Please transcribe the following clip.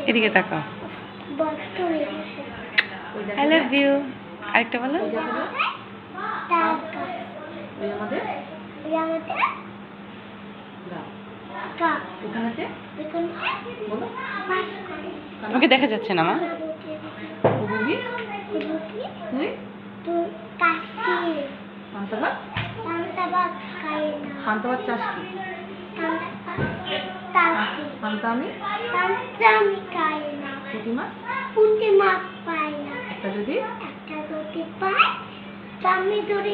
এদিকে তাকাও। I love you। আরেকটা বলো। তোমাকে দেখা যাচ্ছে না মা। একটা যদি পাই আমি ধরে